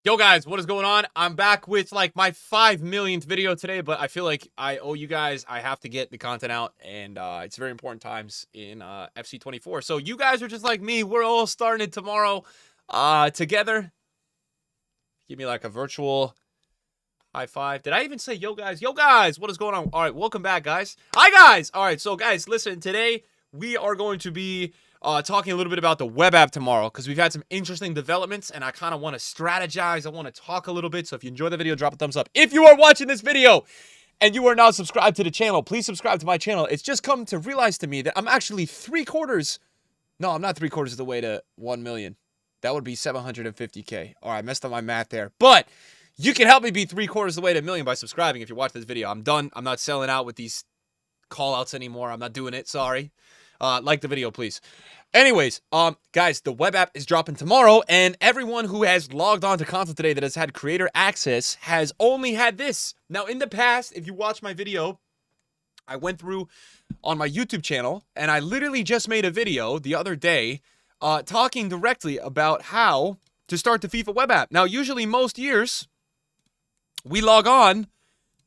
Yo guys, what is going on? I'm back with like my 5 millionth video today, but I feel like I owe you guys. I have to get the content out, and it's very important times in FC 24. So you guys are just like me. We're all starting it tomorrow together. Give me like a virtual high five. Did I even say yo guys? Yo guys, what is going on? All right, welcome back, guys. Hi guys. All right, so guys, listen, today we are going to be talking a little bit about the web app tomorrow because we've had some interesting developments and I kind of want to strategize. I want to talk a little bit. So if you enjoy the video, drop a thumbs up. If you are watching this video and you are not subscribed to the channel, please subscribe to my channel. It's just come to realize to me that I'm actually no, I'm not 3/4 of the way to 1 million. That would be 750K. All right, I messed up my math there. But you can help me be 3/4 of the way to 1 million by subscribing if you watch this video. I'm done. I'm not selling out with these call outs anymore. I'm not doing it. Sorry. Like the video, please. Anyways, guys, the web app is dropping tomorrow, and everyone who has logged on to console today that has had creator access has only had this. Now, in the past, if you watch my video, I went through on my YouTube channel, and I literally just made a video the other day talking directly about how to start the FIFA web app. Now, usually most years, we log on,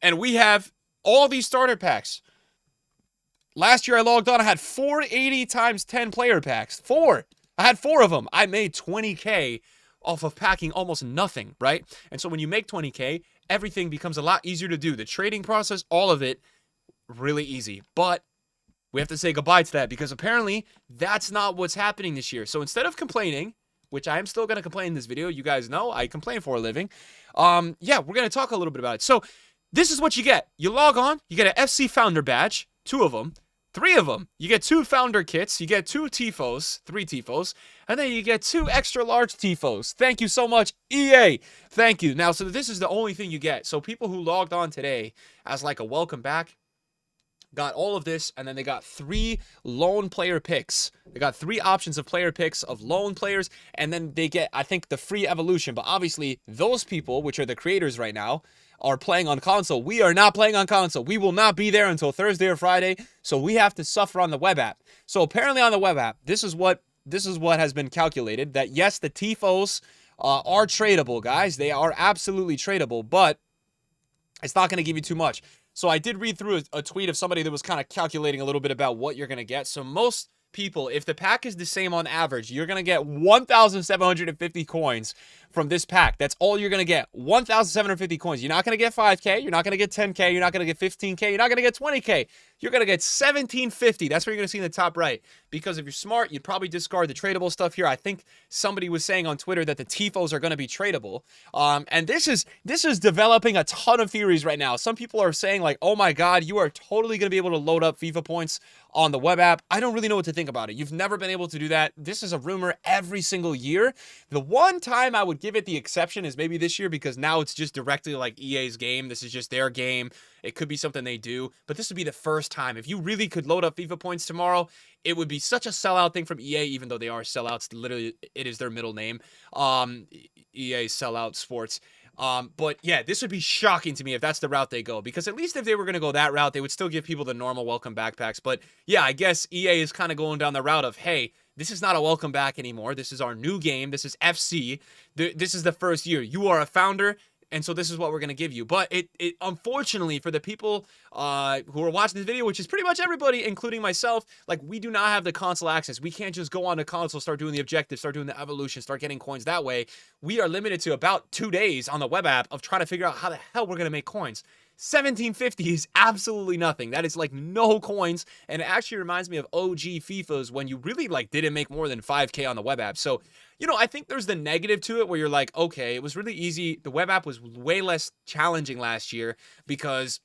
and we have all these starter packs. Last year I logged on, I had 480 times 10 player packs. I had 4 of them. I made 20K off of packing almost nothing, right? And so when you make 20K, everything becomes a lot easier to do. The trading process, all of it, really easy. But we have to say goodbye to that because apparently that's not what's happening this year. So instead of complaining, which I am still going to complain in this video, you guys know I complain for a living. Yeah, we're going to talk a little bit about it. So this is what you get. You log on, you get an FC founder badge, 2 of them. 3 of them. You get 2 founder kits, you get 2 TIFOs, 3 TIFOs, and then you get 2 extra large TIFOs. Thank you so much, EA. Thank you. Now, so this is the only thing you get. So people who logged on today as like a welcome back got all of this, and then they got 3 lone player picks. They got 3 options of player picks of lone players, and then they get, I think, the free evolution. But obviously, those people, which are the creators right now, are playing on console. We are not playing on console. We will not be there until Thursday or Friday, so we have to suffer on the web app. So apparently on the web app, this is what has been calculated, that yes, the TIFOs are tradable, guys. They are absolutely tradable, but it's not going to give you too much. So I did read through a tweet of somebody that was kind of calculating a little bit about what you're going to get. So most people, if the pack is the same on average, you're going to get 1,750 coins from this pack. That's all you're going to get. 1,750 coins. You're not going to get 5K. You're not going to get 10K. You're not going to get 15K. You're not going to get 20K. You're going to get 1,750. That's what you're going to see in the top right. Because if you're smart, you'd probably discard the tradable stuff here. I think somebody was saying on Twitter that the TIFOs are going to be tradable. And this is developing a ton of theories right now. Some people are saying like, oh my God, you are totally going to be able to load up FIFA points on the web app. I don't really know what to think about it. You've never been able to do that. This is a rumor every single year. The one time I would give it the exception is maybe this year because now it's just directly like EA's game. This is just their game. It could be something they do, but this would be the first time. If you really could load up FIFA points tomorrow, it would be such a sellout thing from EA, even though they are sellouts. Literally, it is their middle name. EA Sellout Sports. But yeah, this would be shocking to me if that's the route they go, because at least if they were going to go that route, they would still give people the normal welcome backpacks. But yeah, I guess EA is kind of going down the route of, hey, this is not a welcome back anymore. This is our new game. This is FC. This is the first year. You are a founder, and so this is what we're going to give you. But it unfortunately, for the people who are watching this video, which is pretty much everybody, including myself, like, we do not have the console access. We can't just go on to console, start doing the objectives, start doing the evolution, start getting coins that way. We are limited to about 2 days on the web app of trying to figure out how the hell we're going to make coins. 1,750 is absolutely nothing. That is like no coins, and it actually reminds me of OG FIFAs when you really like didn't make more than 5K on the web app. So, you know, I think there's the negative to it where you're like, okay, it was really easy. The web app was way less challenging last year because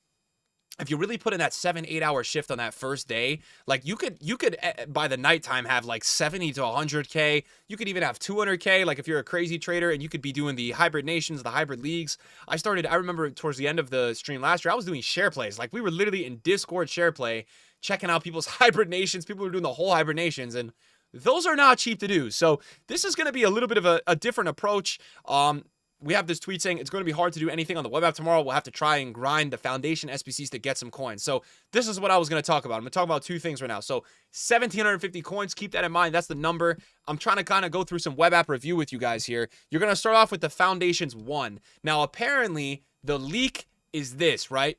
if you really put in that 7-8 hour shift on that first day, like you could by the nighttime have like 70 to 100K. You could even have 200K. Like if you're a crazy trader, and you could be doing the hybrid nations, the hybrid leagues. I remember towards the end of the stream last year, I was doing share plays. Like we were literally in Discord share play, checking out people's hybrid nations. People were doing the whole hybrid nations, and those are not cheap to do. So this is going to be a little bit of a different approach. we have this tweet saying it's going to be hard to do anything on the web app tomorrow. We'll have to try and grind the foundation SBCs to get some coins. So this is what I was going to talk about. I'm going to talk about two things right now. So 1,750 coins, keep that in mind. That's the number. I'm trying to kind of go through some web app review with you guys here. You're going to start off with the Foundations 1. Now, apparently, the leak is this, right?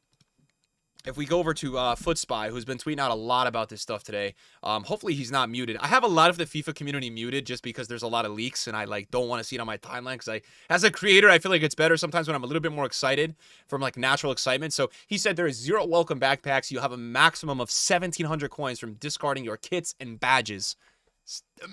If we go over to FootSpy, who's been tweeting out a lot about this stuff today, hopefully he's not muted. I have a lot of the FIFA community muted just because there's a lot of leaks and I like don't want to see it on my timeline because as a creator, I feel like it's better sometimes when I'm a little bit more excited from like natural excitement. So he said there is 0 welcome backpacks. You'll have a maximum of 1,700 coins from discarding your kits and badges.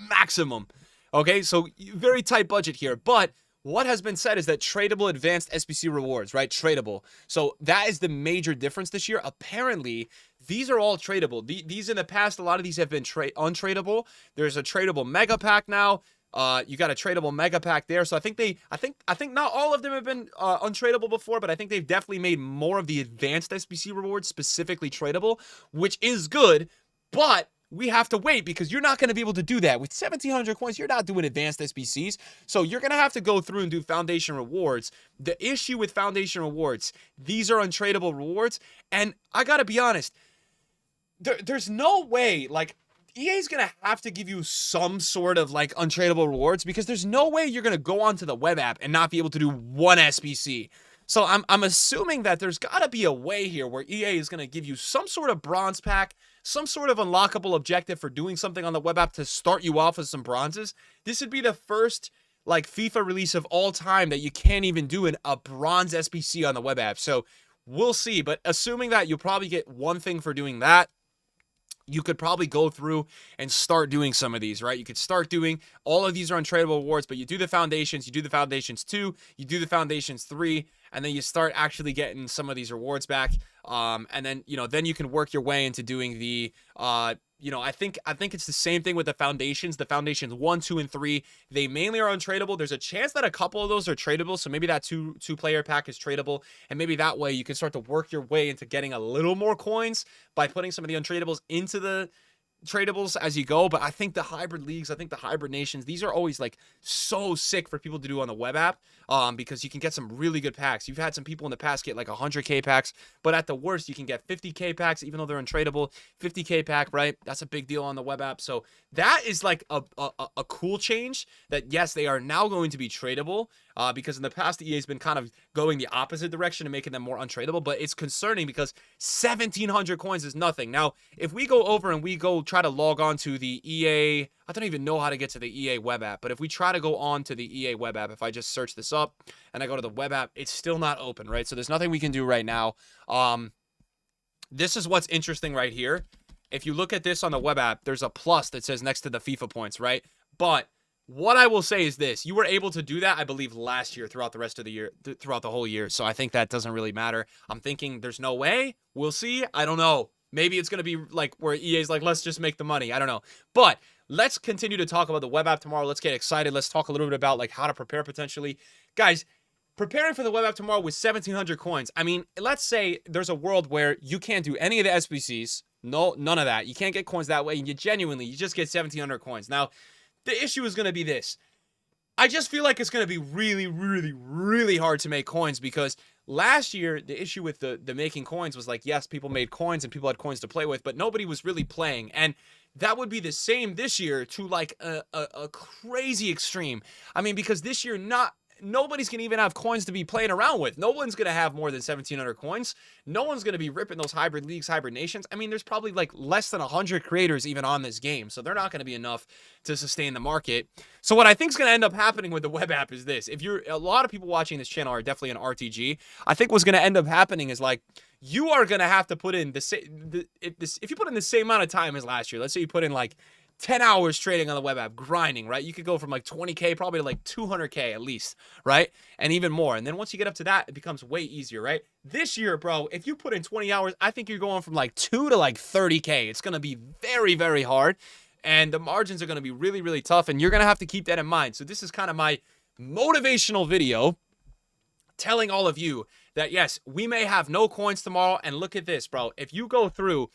Maximum. Okay, so very tight budget here, but what has been said is that tradable advanced SBC rewards, right? Tradable. So that is the major difference this year. Apparently, these are all tradable. These in the past, a lot of these have been untradeable. There's a tradable mega pack now. You got a tradable mega pack there. So I think not all of them have been untradeable before, but I think they've definitely made more of the advanced SBC rewards specifically tradable, which is good, but we have to wait because you're not going to be able to do that. With 1,700 coins, you're not doing advanced SBCs. So you're going to have to go through and do Foundation rewards. The issue with Foundation rewards, these are untradeable rewards. And I got to be honest, there's no way, like, EA is going to have to give you some sort of, like, untradeable rewards because there's no way you're going to go onto the web app and not be able to do one SBC. So I'm assuming that there's got to be a way here where EA is going to give you some sort of bronze pack, some sort of unlockable objective for doing something on the web app to start you off with some bronzes. This would be the first like FIFA release of all time that you can't even do a bronze SBC on the web app. So we'll see. But assuming that you'll probably get one thing for doing that, you could probably go through and start doing some of these, right? You could start doing, all of these are untradeable rewards, but you do the Foundations, you do the Foundations 2, you do the Foundations 3, and then you start actually getting some of these rewards back. And then, then you can work your way into doing the, I think it's the same thing with the Foundations. The Foundations 1, 2, and 3, they mainly are untradeable. There's a chance that a couple of those are tradable, so maybe that two-player pack is tradable, and maybe that way you can start to work your way into getting a little more coins by putting some of the untradables into the tradables as you go. But I think the hybrid leagues, I think the hybrid nations, these are always like so sick for people to do on the web app, because you can get some really good packs. You've had some people in the past get like 100k packs, but at the worst you can get 50k packs even though they're untradeable. 50k pack, right? That's a big deal on the web app. So that is like a cool change, that yes, they are now going to be tradable, because in the past EA has been kind of going the opposite direction and making them more untradeable. But it's concerning because 1,700 coins is nothing. Now if we go over and we go try to log on to the EA, I don't even know how to get to the EA web app, but if we try to go on to the EA web app, if I just search this up and I go to the web app, it's still not open, right? So there's nothing we can do right now. This is what's interesting right here. If you look at this on the web app, there's a plus that says next to the FIFA points, right? But what I will say is this: you were able to do that, I believe, last year throughout the rest of the year, throughout the whole year. So I think that doesn't really matter. I'm thinking there's no way. We'll see. I don't know. Maybe it's going to be like where EA's like, let's just make the money. I don't know. But let's continue to talk about the web app tomorrow. Let's get excited. Let's talk a little bit about like how to prepare potentially. Guys, preparing for the web app tomorrow with 1,700 coins. I mean, let's say there's a world where you can't do any of the SBCs. No, none of that. You can't get coins that way. And you just get 1,700 coins. Now, the issue is going to be this. I just feel like it's going to be really, really, really hard to make coins because last year, the issue with the making coins was like, yes, people made coins and people had coins to play with, but nobody was really playing. And that would be the same this year to like a crazy extreme. I mean, because this year, nobody's going to even have coins to be playing around with. No one's going to have more than 1,700 coins. No one's going to be ripping those hybrid leagues, hybrid nations. I mean, there's probably like less than 100 creators even on this game. So they're not going to be enough to sustain the market. So what I think is going to end up happening with the web app is this. A lot of people watching this channel are definitely an RTG. I think what's going to end up happening is like, you are going to have to put in if you put in the same amount of time as last year, let's say you put in like 10 hours trading on the web app, grinding, right? You could go from like 20K probably to like 200K at least, right? And even more. And then once you get up to that, it becomes way easier, right? This year, bro, if you put in 20 hours, I think you're going from like 2 to like 30K. It's going to be very, very hard. And the margins are going to be really, really tough. And you're going to have to keep that in mind. So this is kind of my motivational video telling all of you that, yes, we may have no coins tomorrow. And look at this, bro. If you go through,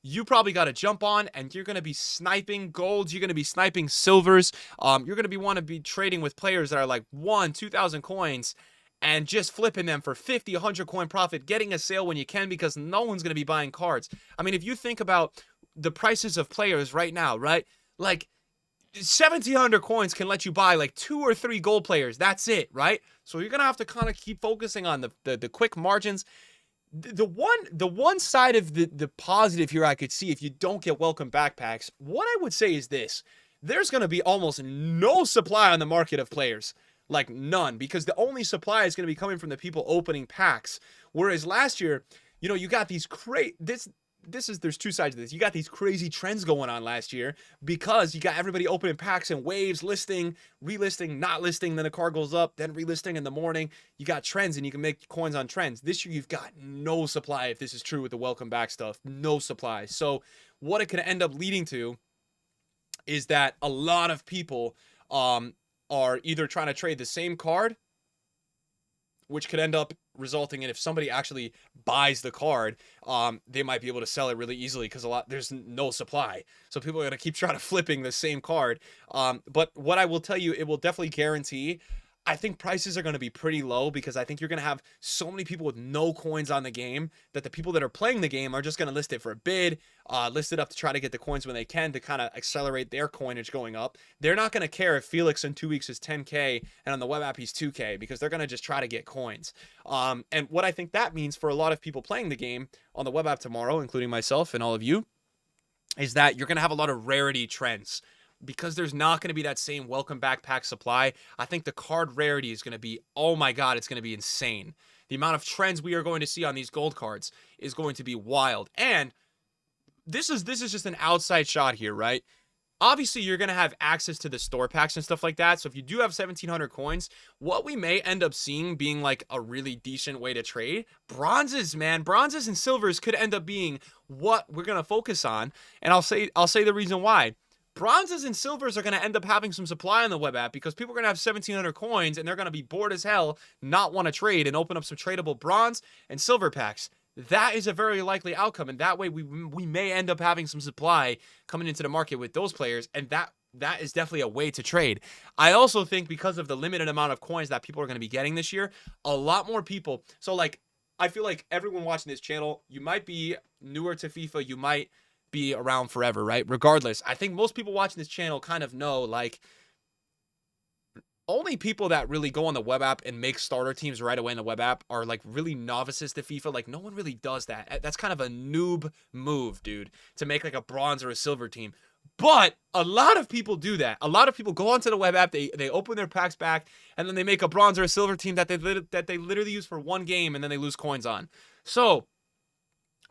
you probably got to jump on, and you're going to be sniping golds. You're going to be sniping silvers. You're going to want to be trading with players that are like 2,000 coins and just flipping them for 50, 100 coin profit, getting a sale when you can because no one's going to be buying cards. I mean, if you think about the prices of players right now, right? Like 1,700 coins can let you buy like 2 or 3 gold players. That's it, right? So you're going to have to kind of keep focusing on the quick margins. The one side of the positive here I could see if you don't get welcome backpacks, what I would say is this. There's going to be almost no supply on the market of players. Like none, because the only supply is going to be coming from the people opening packs. Whereas last year, you know, you got these there's two sides to this. You got these crazy trends going on last year because you got everybody opening packs and waves, listing, relisting, not listing, then the card goes up, then relisting in the morning. You got trends and you can make coins on trends. This year you've got no supply if this is true with the welcome back stuff. No supply. So what it could end up leading to is that a lot of people are either trying to trade the same card, which could end up resulting in if somebody actually buys the card, they might be able to sell it really easily because there's no supply. So people are going to keep trying to flipping the same card. But what I will tell you, it will definitely guarantee, I think prices are going to be pretty low because I think you're going to have so many people with no coins on the game that the people that are playing the game are just going to list it for a bid, list it up to try to get the coins when they can to kind of accelerate their coinage going up. They're not going to care if Felix in 2 weeks is 10K and on the web app he's 2K because they're going to just try to get coins. And what I think that means for a lot of people playing the game on the web app tomorrow, including myself and all of you, is that you're going to have a lot of rarity trends. Because there's not going to be that same welcome backpack supply, I think the card rarity is going to be, oh my God, it's going to be insane. The amount of trends we are going to see on these gold cards is going to be wild. And this is just an outside shot here, right? Obviously, you're going to have access to the store packs and stuff like that. So if you do have 1,700 coins, what we may end up seeing being like a really decent way to trade, bronzes, man. Bronzes and silvers could end up being what we're going to focus on. And I'll say the reason why. Bronzes and silvers are going to end up having some supply on the web app because people are going to have 1,700 coins and they're going to be bored as hell, not want to trade, and open up some tradable bronze and silver packs. That is a very likely outcome, and that way we may end up having some supply coming into the market with those players, and that is definitely a way to trade. I also think because of the limited amount of coins that people are going to be getting this year, a lot more people. So like, I feel like everyone watching this channel, you might be newer to FIFA, you might be around forever, right? Regardless, I think most people watching this channel kind of know, like, only people that really go on the web app and make starter teams right away in the web app are like really novices to FIFA. Like, no one really does that. That's kind of a noob move, dude, to make like a bronze or a silver team. But a lot of people do that. A lot of people go onto the web app, they open their packs back, and then they make a bronze or a silver team that they literally use for one game, and then they lose coins on. So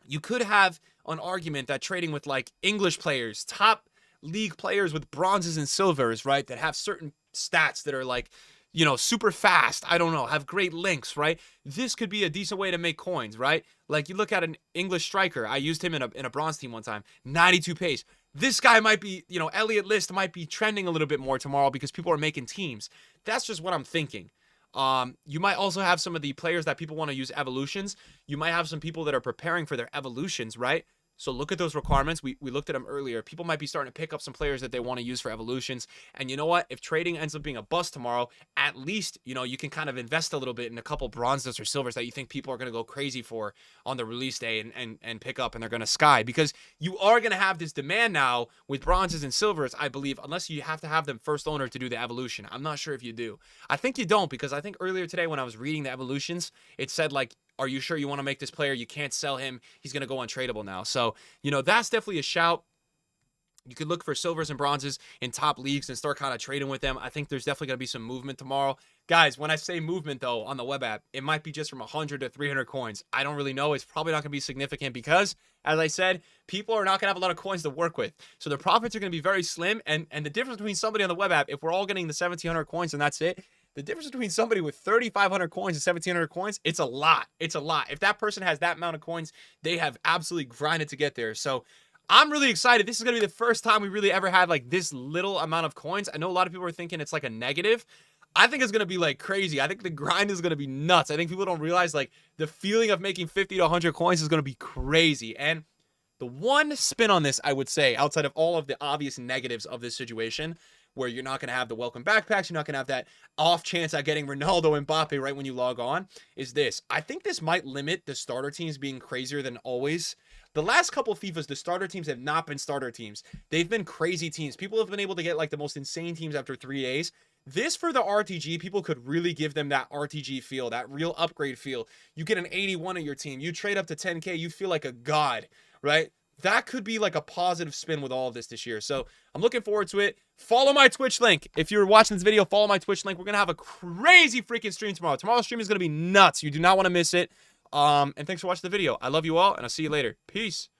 you could have an argument that trading with like English players, top league players with bronzes and silvers, right, that have certain stats that are like, you know, super fast, I don't know, have great links, right? This could be a decent way to make coins, right? Like you look at an English striker. I used him in a bronze team one time, 92 pace. This guy might be, you know, Elliott List might be trending a little bit more tomorrow because people are making teams. That's just what I'm thinking. You might also have some of the players that people want to use evolutions. You might have some people that are preparing for their evolutions, right? So look at those requirements. We looked at them earlier. People might be starting to pick up some players that they want to use for evolutions. And you know what? If trading ends up being a bust tomorrow, at least, you know, you can kind of invest a little bit in a couple bronzes or silvers that you think people are going to go crazy for on the release day and pick up, and they're going to sky. Because you are going to have this demand now with bronzes and silvers, I believe, unless you have to have them first owner to do the evolution. I'm not sure if you do. I think you don't, because I think earlier today when I was reading the evolutions, it said like, are you sure you want to make this player? You can't sell him. He's going to go untradeable now. So, you know, that's definitely a shout. You could look for silvers and bronzes in top leagues and start kind of trading with them. I think there's definitely going to be some movement tomorrow. Guys, when I say movement, though, on the web app, it might be just from 100 to 300 coins. I don't really know. It's probably not going to be significant because, as I said, people are not going to have a lot of coins to work with. So the profits are going to be very slim. And the difference between somebody on the web app, if we're all getting the 1,700 coins and that's it, the difference between somebody with 3,500 coins and 1,700 coins, it's a lot. It's a lot. If that person has that amount of coins, they have absolutely grinded to get there. So I'm really excited. This is going to be the first time we really ever had like this little amount of coins. I know a lot of people are thinking it's like a negative. I think it's going to be like crazy. I think the grind is going to be nuts. I think people don't realize like the feeling of making 50 to 100 coins is going to be crazy. And The one spin on this, I would say, outside of all of the obvious negatives of this situation, where you're not going to have the welcome backpacks, you're not going to have that off chance at getting Ronaldo and Mbappe right when you log on, is this. I think this might limit the starter teams being crazier than always. The last couple FIFAs, the starter teams have not been starter teams. They've been crazy teams. People have been able to get like the most insane teams after 3 days. This for the RTG, people could really give them that RTG feel, that real upgrade feel. You get an 81 of your team, you trade up to 10K, you feel like a god, right? That could be like a positive spin with all of this year. So I'm looking forward to it. Follow my Twitch link. If you're watching this video, follow my Twitch link. We're going to have a crazy freaking stream tomorrow. Tomorrow's stream is going to be nuts. You do not want to miss it. And thanks for watching the video. I love you all, and I'll see you later. Peace.